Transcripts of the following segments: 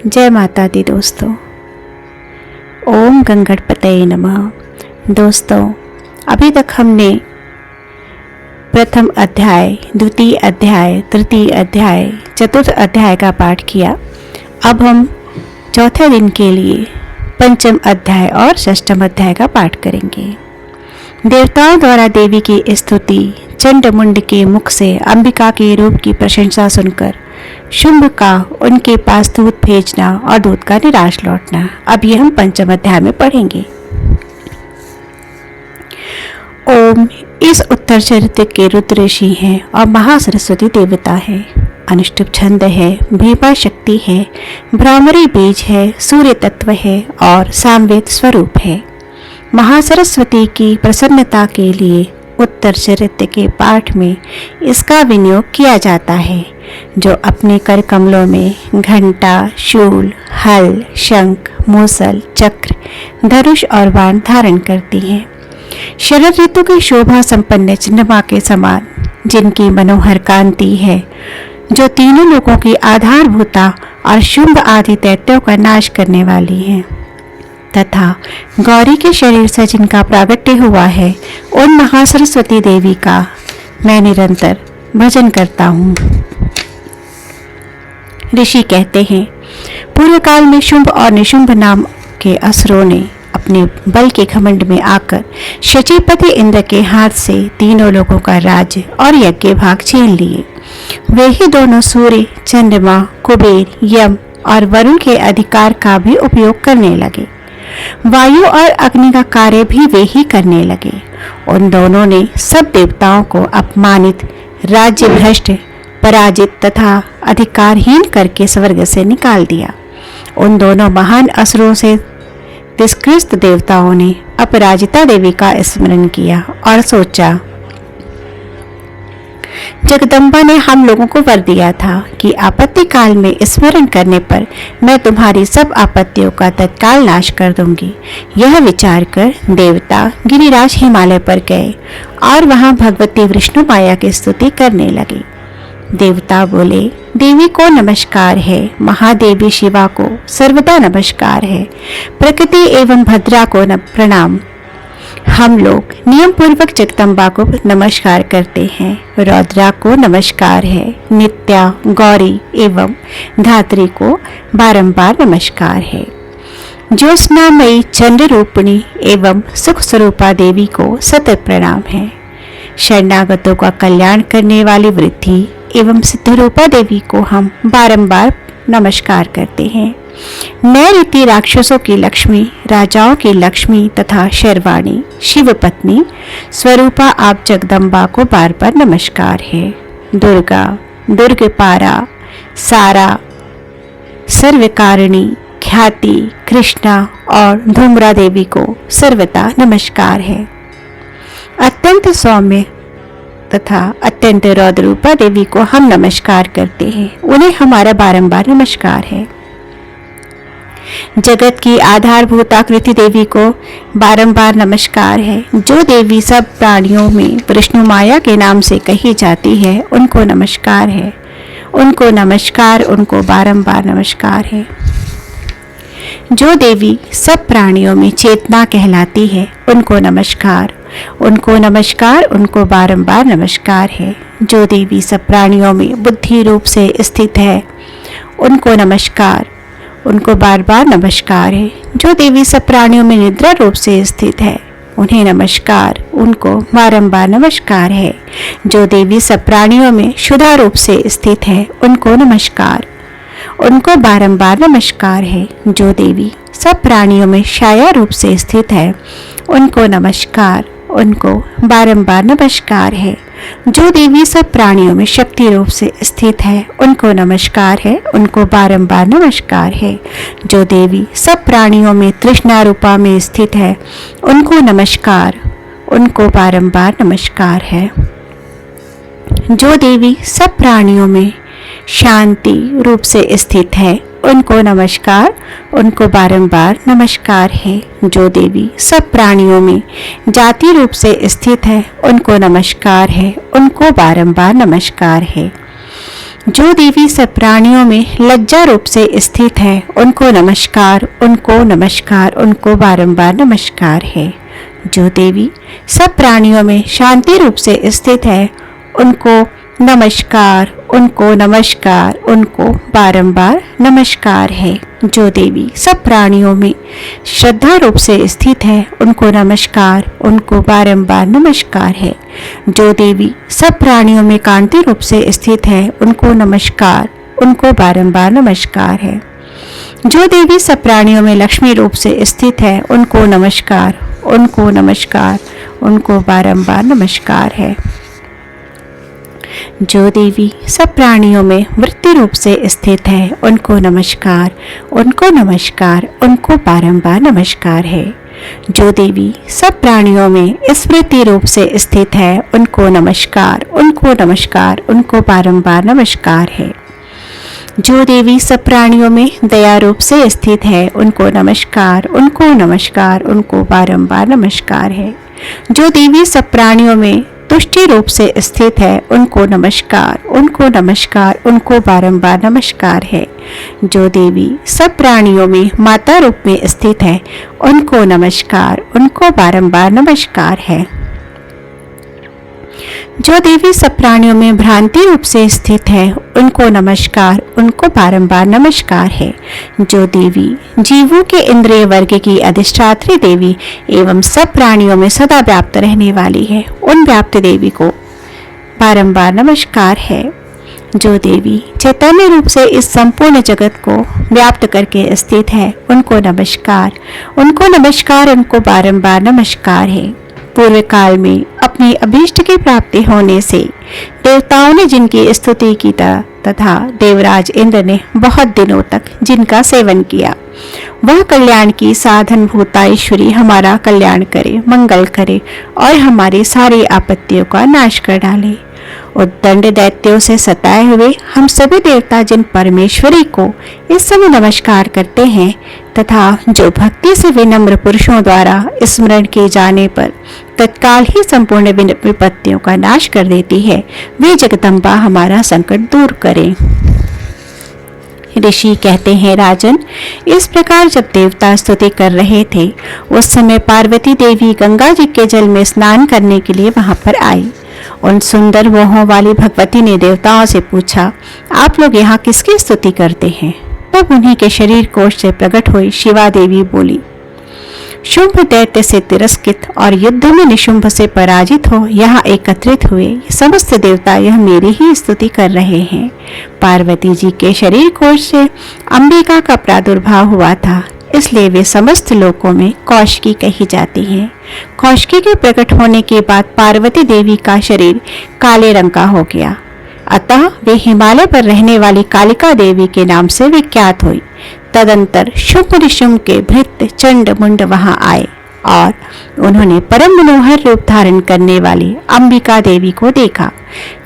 जय माता दी दोस्तों। ओम गंगणपतये नमः। दोस्तों, अभी तक हमने प्रथम अध्याय, द्वितीय अध्याय, तृतीय अध्याय, चतुर्थ अध्याय का पाठ किया। अब हम चौथे दिन के लिए पंचम अध्याय और षष्ठम अध्याय का पाठ करेंगे। देवताओं द्वारा देवी की स्तुति, चंडमुंड के मुख से अंबिका के रूप की प्रशंसा सुनकर शुंभ का उनके पास दूत भेजना और दूत का निराश लौटना, अब ये हम पंचम अध्याय में पढ़ेंगे। ओम इस उत्तर चरित्र के रुद्र ऋषि हैं और महासरस्वती देवता है। अनुष्टुप छंद है, भीमा शक्ति है, भ्रामरी बीज है, सूर्य तत्व है और सामवेद स्वरूप है। महासरस्वती की प्रसन्नता के लिए उत्तर चरित्र के पाठ में इसका विनियोग किया जाता है, जो अपने कर कमलों में घंटा, शूल, हल, शंख, मूसल, चक्र, धनुष और बाण धारण करती हैं। शरद ऋतु की शोभा संपन्न चंद्रमा के समान जिनकी मनोहर कांति है, जो तीनों लोगों की आधारभूता और शुंभ आदि दैत्यों का नाश करने वाली है, तथा गौरी के शरीर से जिनका प्रागट्य हुआ है, उन महासरस्वती देवी का मैं निरंतर भजन करता हूँ। ऋषि कहते हैं, पूर्व काल में शुंभ और निशुंभ नाम के असुरों ने अपने बल के घमंड में आकर शचीपति इंद्र के हाथ से तीनों लोगों का राज्य और यज्ञ भाग छीन लिए। वे ही दोनों सूर्य, चंद्रमा, कुबेर, यम और वरुण के अधिकार का भी उपयोग करने लगे। वायु और अग्नि का कार्य भी वे ही करने लगे। उन दोनों ने सब देवताओं को अपमानित, राज्य भ्रष्ट, पराजित तथा अधिकारहीन करके स्वर्ग से निकाल दिया। उन दोनों महान असुरों से तिरस्कृत देवताओं ने अपराजिता देवी का स्मरण किया और सोचा, जगदम्बा ने हम लोगों को वर दिया था कि आपत्ति काल में स्मरण करने पर मैं तुम्हारी सब आपत्तियों का तत्काल नाश कर दूंगी। यह विचार कर देवता गिरिराज हिमालय पर गए और वहां भगवती विष्णु माया की स्तुति करने लगे। देवता बोले, देवी को नमस्कार है, महादेवी शिवा को सर्वदा नमस्कार है, प्रकृति एवं भद्रा को प्रणाम। हम लोग नियम पूर्वक जगदम्बा को नमस्कार करते हैं। रौद्रा को नमस्कार है, नित्या, गौरी एवं धात्री को बारंबार नमस्कार है। ज्योत्स्नामयी चंद्र रूपिणी एवं सुख स्वरूपा देवी को सतत प्रणाम है। शरणागतों का कल्याण करने वाली वृद्धि एवं सिद्धरूपा देवी को हम बारंबार नमस्कार करते हैं। नए रीति राक्षसों की लक्ष्मी, राजाओं की लक्ष्मी तथा शर्वाणी, शिव पत्नी स्वरूपा आप जगदम्बा को बार बार नमस्कार है। दुर्गा, दुर्गपारा, सारा, सर्वकारिणी, ख्याति, कृष्णा और धूम्रा देवी को सर्वदा नमस्कार है। अत्यंत सौम्य तथा अत्यंत रौद्रूपा देवी को हम नमस्कार करते हैं। उन्हें हमारा बारंबार नमस्कार है। जगत की आधारभूत आकृति देवी को बारंबार नमस्कार है। जो देवी सब प्राणियों में विष्णु माया के नाम से कही जाती है, उनको नमस्कार है। उनको नमस्कार, उनको बारंबार नमस्कार है। जो देवी सब प्राणियों में चेतना कहलाती है, उनको नमस्कार, उनको नमस्कार, उनको बारंबार नमस्कार है। जो देवी सब प्राणियों में बुद्धि रूप से स्थित है, उनको नमस्कार, उनको बार बार नमस्कार है। जो देवी सब प्राणियों में निद्रा रूप से स्थित है, उन्हें नमस्कार, उनको बारंबार नमस्कार है। जो देवी सब प्राणियों में क्षुधा रूप से स्थित है, उनको नमस्कार, उनको बारंबार नमस्कार है। जो देवी सब प्राणियों में छाया रूप से स्थित है, उनको नमस्कार, उनको बारंबार नमस्कार है। जो देवी सब प्राणियों में शक्ति रूप से स्थित है, उनको नमस्कार है, उनको बारंबार नमस्कार है। जो देवी सब प्राणियों में तृष्णा रूपा में स्थित है, उनको नमस्कार, उनको बारंबार नमस्कार है। जो देवी सब प्राणियों में शांति रूप से स्थित है, उनको नमस्कार, उनको बारंबार नमस्कार है। जो देवी सब प्राणियों में जाति रूप से स्थित है, उनको नमस्कार है, उनको बारंबार नमस्कार है। जो देवी सब प्राणियों में लज्जा रूप से स्थित है, उनको नमस्कार, उनको नमस्कार, उनको बारंबार नमस्कार है। जो देवी सब प्राणियों में शांति रूप से स्थित है, उनको नमस्कार, उनको नमस्कार, उनको बारंबार नमस्कार है। जो देवी सब प्राणियों में श्रद्धा रूप से स्थित है, उनको नमस्कार, उनको बारंबार नमस्कार है। जो देवी सब प्राणियों में कांति रूप से स्थित है, उनको नमस्कार, उनको बारंबार नमस्कार है। जो देवी सब प्राणियों में लक्ष्मी रूप से स्थित है, उनको नमस्कार, उनको नमस्कार, उनको बारंबार नमस्कार है। जो देवी सब प्राणियों में वृत्ति रूप से स्थित है, उनको नमस्कार, उनको नमस्कार, उनको बारंबार नमस्कार है। जो देवी सब प्राणियों में स्मृति रूप से स्थित है, उनको नमस्कार, उनको नमस्कार, उनको बारंबार नमस्कार है। जो देवी सब प्राणियों में दया रूप से स्थित है, उनको नमस्कार, उनको नमस्कार, उनको बारंबार नमस्कार है। जो देवी सब प्राणियों में तुष्टि रूप से स्थित है, उनको नमस्कार, उनको नमस्कार, उनको बारंबार नमस्कार है। जो देवी सब प्राणियों में माता रूप में स्थित है, उनको नमस्कार, उनको बारंबार नमस्कार है। जो देवी सब प्राणियों में भ्रांति रूप से स्थित है, उनको नमस्कार, उनको बारंबार नमस्कार है। जो देवी जीवों के इंद्रिय वर्ग की अधिष्ठात्री देवी एवं सब प्राणियों में सदा व्याप्त रहने वाली है, उन व्याप्त देवी को बारंबार नमस्कार है। जो देवी चैतन्य रूप से इस संपूर्ण जगत को व्याप्त करके स्थित है, उनको नमस्कार, उनको नमस्कार, उनको बारंबार नमस्कार है। पूर्व काल में अपनी अभीष्ट की प्राप्ति होने से देवताओं ने जिनकी स्तुति की तथा देवराज इंद्र ने बहुत दिनों तक जिनका सेवन किया, वह कल्याण की साधन भूता ईश्वरी हमारा कल्याण करे, मंगल करे और हमारी सारी आपत्तियों का नाश कर डाले। उद्दंड दैत्यों से सताए हुए हम सभी देवता जिन परमेश्वरी को इस समय नमस्कार करते हैं तथा जो भक्ति से विनम्र पुरुषों द्वारा स्मरण किए जाने पर तत्काल ही संपूर्ण विपत्तियों का नाश कर देती है, वे जगदम्बा हमारा संकट दूर करें। ऋषि कहते हैं, राजन, इस प्रकार जब देवता स्तुति कर रहे थे, उस समय पार्वती देवी गंगा जी के जल में स्नान करने के लिए वहां पर आई। उन सुंदर मोहों वाली भगवती ने देवताओं से पूछा, आप लोग यहाँ किसकी स्तुति करते हैं? तब उन्हीं के शरीर कोश से प्रकट हुई शिवा देवी बोली, शुंभ दैत्य से तिरस्कृत और युद्ध में निशुंभ से पराजित हो यहाँ एकत्रित हुए ये समस्त देवता यह मेरी ही स्तुति कर रहे हैं। पार्वती जी के शरीर कोश से अंबिका का प्रादुर्भाव हुआ था, इसलिए वे समस्त लोकों में कौशिकी कही जाती हैं। कौशिकी के प्रकट होने के बाद पार्वती देवी का शरीर काले रंग का हो गया, अतः वे हिमालय पर रहने वाली कालिका देवी के नाम से विख्यात हुई। तदंतर शुंभ निशुंभ के भृत्य चंड मुंड वहां आए और उन्होंने परम मनोहर रूप धारण करने वाली अंबिका देवी को देखा।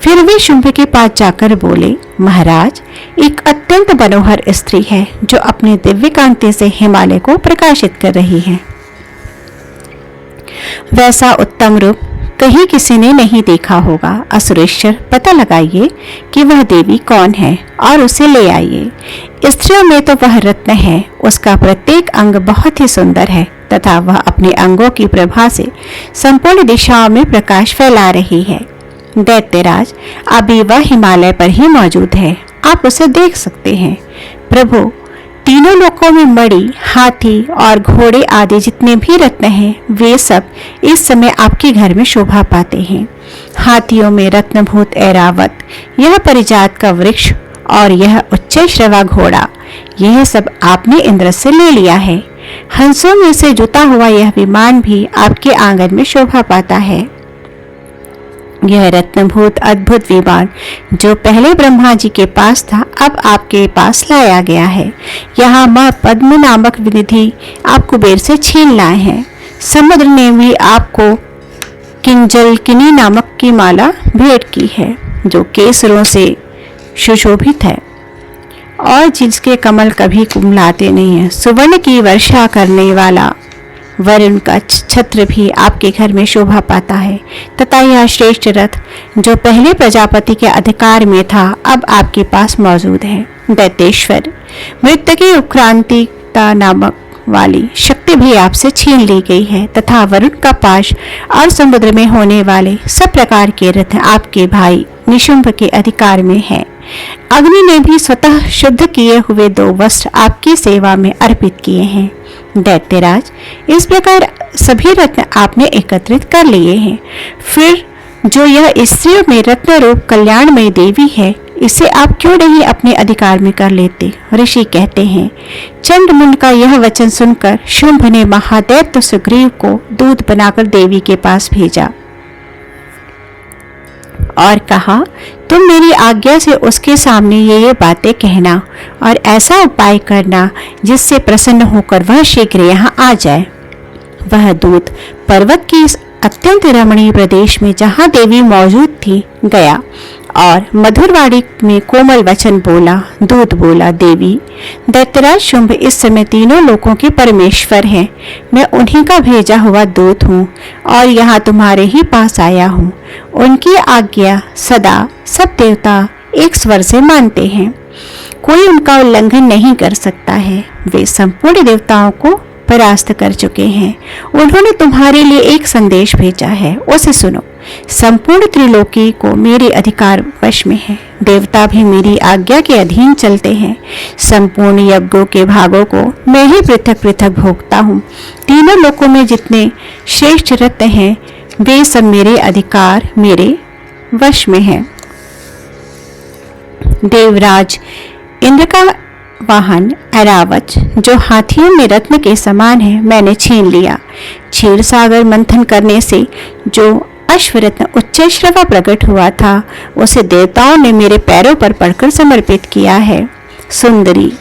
फिर वे शुंभ के पास जाकर बोले, महाराज, एक अत्यंत मनोहर स्त्री है जो अपने दिव्य कांति से हिमालय को प्रकाशित कर रही है। वैसा उत्तम रूप कहीं किसी ने नहीं देखा होगा। असुरेश्वर, पता लगाइए कि वह देवी कौन है और उसे ले आइए। स्त्रियों में तो वह रत्न है, उसका प्रत्येक अंग बहुत ही सुंदर है तथा वह अपने अंगों की प्रभा से संपूर्ण दिशाओं में प्रकाश फैला रही है। दैत्यराज, अभी वह हिमालय पर ही मौजूद है, आप उसे देख सकते हैं। प्रभु, तीनों लोकों में मणि, हाथी और घोड़े आदि जितने भी रत्न हैं, वे सब इस समय आपके घर में शोभा पाते हैं। हाथियों में रत्नभूत ऐरावत, यह परिजात का वृक्ष और यह उच्च श्रवा घोड़ा, यह सब आपने इंद्र से ले लिया है। हंसों में से जुता हुआ यह विमान भी आपके आंगन में शोभा पाता है। यह रत्नभूत अद्भुत विमान जो पहले ब्रह्मा जी के पास था, अब आपके पास लाया गया है। यहाँ माँ पद्म नामक विनिधि आप कुबेर से छीन लाए हैं। समुद्र ने भी आपको किंजलकिनी नामक की माला भेंट की है जो केसरों से सुशोभित है और जिसके कमल कभी कुमलाते नहीं है। सुवर्ण की वर्षा करने वाला वरुण का छत्र भी आपके घर में शोभा पाता है तथा यह श्रेष्ठ रथ जो पहले प्रजापति के अधिकार में था अब आपके पास मौजूद है। दैत्येश्वर, मृत्यु की उत्क्रांतिता नामक वाली शक्ति भी आपसे छीन ली गई है तथा वरुण का पाश और समुद्र में होने वाले सब प्रकार के रथ आपके भाई निशुंभ के अधिकार में है। अग्नि ने भी स्वतः शुद्ध किए हुए 2 वस्त्र आपकी सेवा में अर्पित किए हैं। दैत्यराज, इस प्रकार सभी रत्न आपने एकत्रित कर लिए हैं। फिर जो यह स्त्रियों में रत्न रूप कल्याणमय देवी है, इसे आप क्यों नहीं अपने अधिकार में कर लेते? ऋषि कहते हैं, चंडमुंड का यह वचन सुनकर शुंभ ने महादैत्य सुग्रीव को दूत बनाकर देवी के पास भेजा और कहा, तुम मेरी आज्ञा से उसके सामने ये बातें कहना और ऐसा उपाय करना जिससे प्रसन्न होकर वह शीघ्र यहाँ आ जाए। वह दूत पर्वत के इस अत्यंत रमणीय प्रदेश में जहाँ देवी मौजूद थी गया और मधुरवाणी में कोमल वचन बोला। दूत बोला, देवी, दैत्यराज शुंभ इस समय तीनों लोकों के परमेश्वर हैं। मैं उन्हीं का भेजा हुआ दूत हूँ और यहाँ तुम्हारे ही पास आया हूँ। उनकी आज्ञा सदा सब देवता एक स्वर से मानते हैं, कोई उनका उल्लंघन नहीं कर सकता है। वे संपूर्ण देवताओं को परास्त कर चुके हैं। उन्होंने तुम्हारे लिए एक संदेश भेजा है, उसे सुनो। संपूर्ण त्रिलोकी को मेरे अधिकार वश में है। देवता भी मेरी आज्ञा के अधीन चलते हैं। संपूर्ण यज्ञों के भागों को मैं ही पृथक पृथक भोगता हूँ। तीनों लोकों में जितने श्रेष्ठ रत्न हैं वे सब मेरे अधिकार मेरे वश में है। देवराज इंद्र का वाहन ऐरावत जो हाथियों में रत्न के समान है मैंने छीन लिया। क्षीर सागर मंथन करने से जो अश्वरत्न उच्चैश्रवा प्रकट हुआ था उसे देवताओं ने मेरे पैरों पर पड़कर समर्पित किया है। सुंदरी,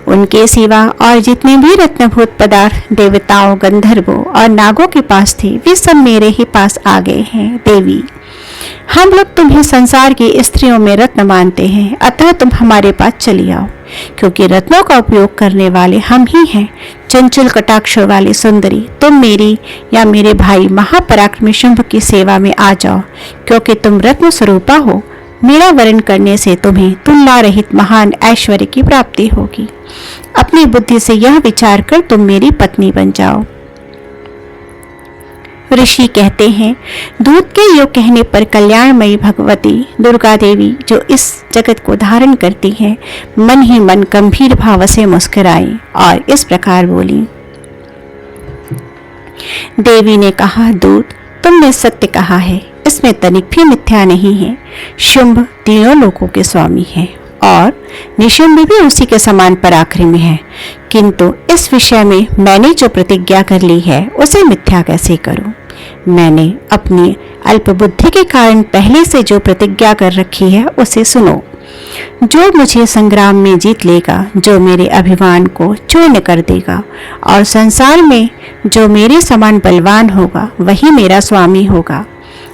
उनके सिवा और जितने भी रत्नभूत पदार्थ देवताओं, गंधर्वों और नागों के पास थे वे सब मेरे ही पास आ गए हैं। देवी, हम लोग तुम्हें संसार की स्त्रियों में रत्न मानते हैं, अतः तुम हमारे पास चली आओ, क्योंकि रत्नों का उपयोग करने वाले हम ही हैं। चंचल कटाक्ष वाली सुंदरी, तुम मेरी या मेरे भाई महापराक्रमी शुंभ की सेवा में आ जाओ, क्योंकि तुम रत्न स्वरूपा हो। मेरा वरण करने से तुम्हें तुलना रहित महान ऐश्वर्य की प्राप्ति होगी। अपनी बुद्धि से यह विचार कर तुम मेरी पत्नी बन जाओ। ऋषि कहते हैं, दूत के योग कहने पर कल्याणमयी भगवती दुर्गा देवी जो इस जगत को धारण करती है मन ही मन गंभीर भाव से मुस्कुराई और इस प्रकार बोली। देवी ने कहा, दूत, तुमने सत्य कहा है, इसमें तनिक भी मिथ्या नहीं है। शुंभ तीनों लोकों के स्वामी है और निशुंभ भी उसी के समान पराक्रमी है, किंतु इस विषय में मैंने जो प्रतिज्ञा कर ली है उसे मिथ्या कैसे करूं? मैंने अपनी अल्प बुद्धि के कारण पहले से जो प्रतिज्ञा कर रखी है उसे सुनो। जो मुझे संग्राम में जीत लेगा, जो मेरे अभिमान को चूर्ण कर देगा और संसार में जो मेरे समान बलवान होगा वही मेरा स्वामी होगा।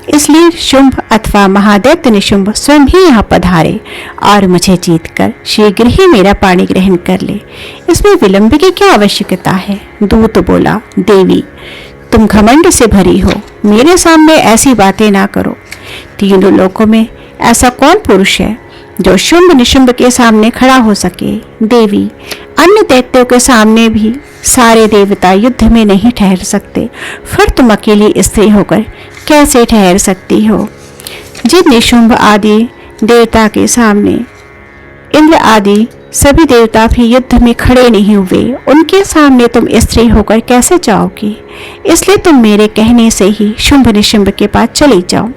इसलिए शुंभ अथवा महादैत्य निशुंभ स्वयं ही यहाँ पधारे और मुझे जीतकर शीघ्र ही मेरा पाणी ग्रहण कर ले। इसमें विलंब की क्या आवश्यकता है? दूत बोला, देवी, तुम घमंड से भरी हो, मेरे सामने ऐसी बातें ना करो। तीनों लोकों में ऐसा कौन पुरुष है जो शुंभ निशुंभ के सामने खड़ा हो सके? देवी, अन्य दैत्यों के सामने भी सारे देवता युद्ध में नहीं ठहर सकते, फिर तुम अकेली स्त्री होकर कैसे ठहर सकती हो? जिन निशुंभ आदि देवता के सामने इंद्र आदि सभी देवता भी युद्ध में खड़े नहीं हुए, उनके सामने तुम स्त्री होकर कैसे जाओगी? इसलिए तुम मेरे कहने से ही शुंभ निशुंभ के पास चली जाओ।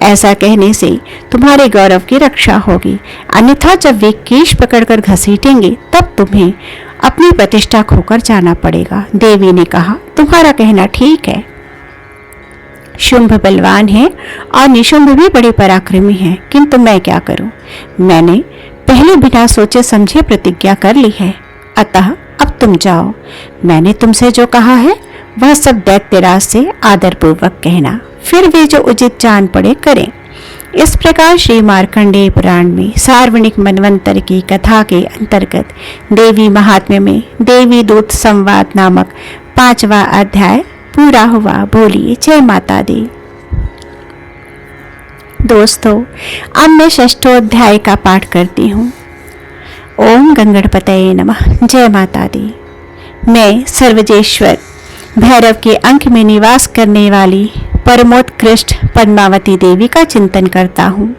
ऐसा कहने से तुम्हारे गौरव की रक्षा होगी, अन्यथा जब वे केश पकड़कर घसीटेंगे तब तुम्हें अपनी प्रतिष्ठा खोकर जाना पड़ेगा। देवी ने कहा, तुम्हारा कहना ठीक है। शुंभ बलवान है और निशुंभ भी बड़े पराक्रमी हैं, किंतु मैं क्या करूं? मैंने पहले बिना सोचे समझे प्रतिज्ञा कर ली है, अतः अब तुम जाओ। मैंने तुमसे जो कहा है वह सब दैत्यराज से आदरपूर्वक कहना, फिर वे जो उचित जान पड़े करें। इस प्रकार श्री मार्कंडेय पुराण में सार्वणिक मनवंतर की कथा के अंतर्गत देवी महात्म्य में देवी दूत संवाद नामक 5वां अध्याय पूरा हुआ। बोलिए जय माता दी। दोस्तों, अब मैं षष्ठोध्याय का पाठ करती हूँ। ओम गंगणपतये नमः। जय माता दी। मैं सर्वजेश्वर भैरव के अंक में निवास करने वाली परमोत्कृष्ट पद्मावती देवी का चिंतन करता हूँ।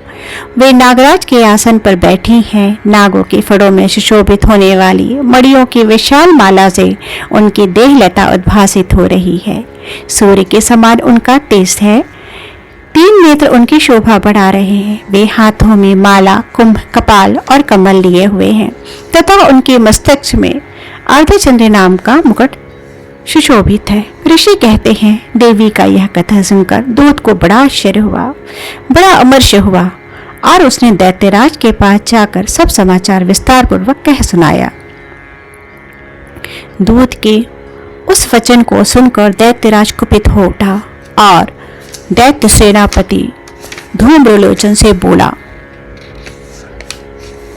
वे नागराज के आसन पर बैठी हैं। नागों के फड़ों में सुशोभित होने वाली मणियों की विशाल माला से उनकी देहलता उद्भासित हो रही है। सूर्य के समान उनका तेज है। 3 नेत्र उनकी शोभा बढ़ा रहे हैं। वे हाथों में माला, कुंभ, कपाल और कमल लिए हुए हैं तथा उनके मस्तक में अर्धचंद्र नाम का मुकुट सुशोभित है। ऋषि कहते हैं, देवी का यह कथा सुनकर दूत को बड़ा आश्चर्य हुआ, बड़ा अमर्ष हुआ और उसने दैत्यराज के पास जाकर सब समाचार विस्तार पूर्वक कह सुनाया। दूत के उस वचन को सुनकर दैत्यराज कुपित हो उठा और दैत्य सेनापति धूम्रलोचन से बोला,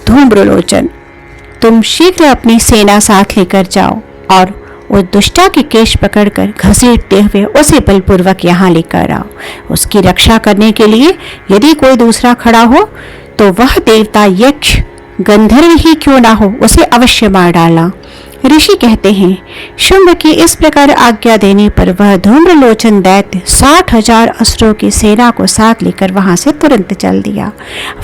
धूम्रलोचन, तुम शीघ्र अपनी सेना साथ लेकर जाओ और उस दुष्टा के केश पकड़कर घसीटते हुए उसे बलपूर्वक यहाँ लेकर आओ। उसकी रक्षा करने के लिए यदि कोई दूसरा खड़ा हो तो वह देवता, यक्ष, गंधर्व ही क्यों ना हो, उसे अवश्य मार डाला। ऋषि कहते हैं, शुंभ की इस प्रकार आज्ञा देने पर वह धूम्रलोचन दैत्य 60,000 असुरों की सेना को साथ लेकर वहां से तुरंत चल दिया।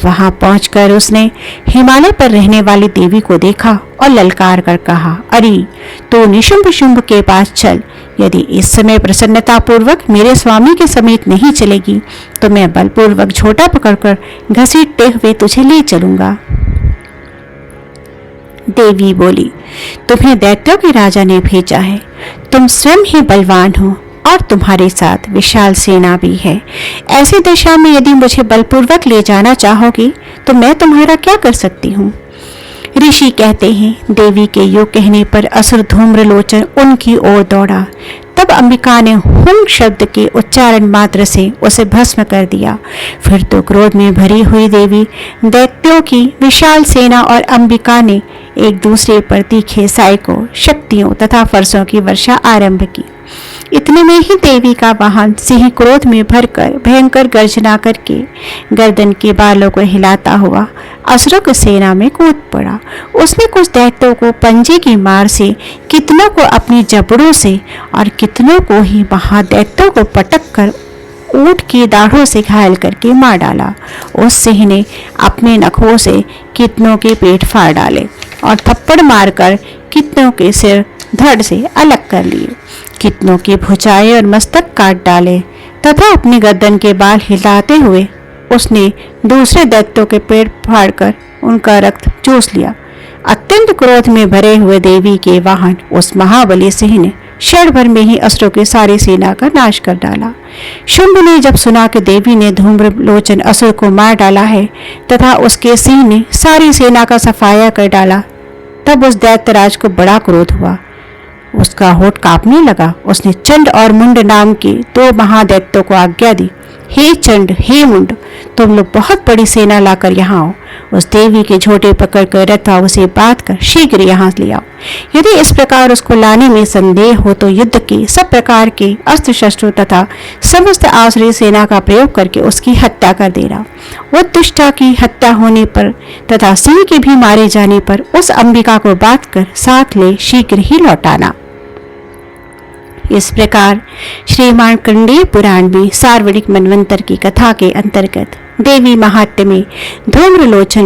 वहां पहुंचकर उसने हिमालय पर रहने वाली देवी को देखा और ललकार कर कहा, अरे तो निशुंभ शुंभ के पास चल। यदि इस समय प्रसन्नता पूर्वक मेरे स्वामी के समेत नहीं चलेगी तो मैं बलपूर्वक झोटा पकड़कर घसीटते हुए तुझे ले चलूंगा। देवी बोली, तुम्हें दैत्यों के राजा ने भेजा है। तुम स्वयं ही बलवान हो और तुम्हारे साथ विशाल सेना भी है। ऐसी दशा में यदि मुझे बलपूर्वक ले जाना चाहोगी तो मैं तुम्हारा क्या कर सकती हूँ। ऋषि कहते हैं, देवी के योग कहने पर असुर धूम्रलोचन उनकी ओर दौड़ा। तब अंबिका ने हुं शब्द के उच्चारण मात्र से उसे भस्म कर दिया। फिर तो क्रोध में भरी हुई देवी, दैत्यों की विशाल सेना और अंबिका ने एक दूसरे पर तीखे सायकों, शक्तियों तथा फरसों की वर्षा आरंभ की। इतने में ही देवी का वाहन सिंह क्रोध में भरकर भयंकर गर्जना करके गर्दन के बालों को हिलाता हुआ असुरों की सेना में कूद पड़ा। उसने कुछ दैत्यों को पंजे की मार से, कितनों को अपनी जबड़ों से और कितनों को ही महादैत्यों को पटक कर ऊंट की दाढ़ों से घायल करके मार डाला। उस सिंह ने अपने नखों से कितनों के पेट फाड़ डाले और थप्पड़ मारकर कितनों के सिर धड़ से अलग कर लिए। कितनों की भुजाएं और मस्तक काट डाले तथा अपनी गर्दन के बाल हिलाते हुए उसने दूसरे दैत्यों के पेट फाड़कर उनका रक्त चूस लिया। अत्यंत क्रोध में भरे हुए देवी के वाहन उस महाबली सिंह ने क्षण भर में ही असुरों की सारी सेना का नाश कर डाला। शुंभ ने जब सुना कि देवी ने धूम्रलोचन असुर को मार डाला है तथा उसके सिंह ने सारी सेना का सफाया कर डाला, तब उस दैत्यराज को बड़ा क्रोध हुआ। उसका होठ कांपने लगा। उसने चंड और मुंड नाम के 2 महादैत्यों को आज्ञा दी, हे चंड, हे मुंड, तुम लोग बहुत बड़ी सेना लाकर यहाँ आओ। उस देवी के झोटे पकड़कर रथा उसे बांध कर शीघ्र यहाँ ले आओ। यदि इस प्रकार उसको लाने में संदेह हो तो युद्ध के सब प्रकार के अस्त्र शस्त्रों तथा समस्त आश्रय सेना का प्रयोग करके उसकी हत्या कर देना। वो दुष्टा की हत्या होने पर तथा सिंह के भी मारे जाने पर उस अंबिका को बांध कर साथ ले शीघ्र ही लौटाना। इस प्रकार श्री मार्कंडेय पुराण में सार्वणिक मनवंतर की कथा के अंतर्गत देवी महात्म्य में धूम्रलोचन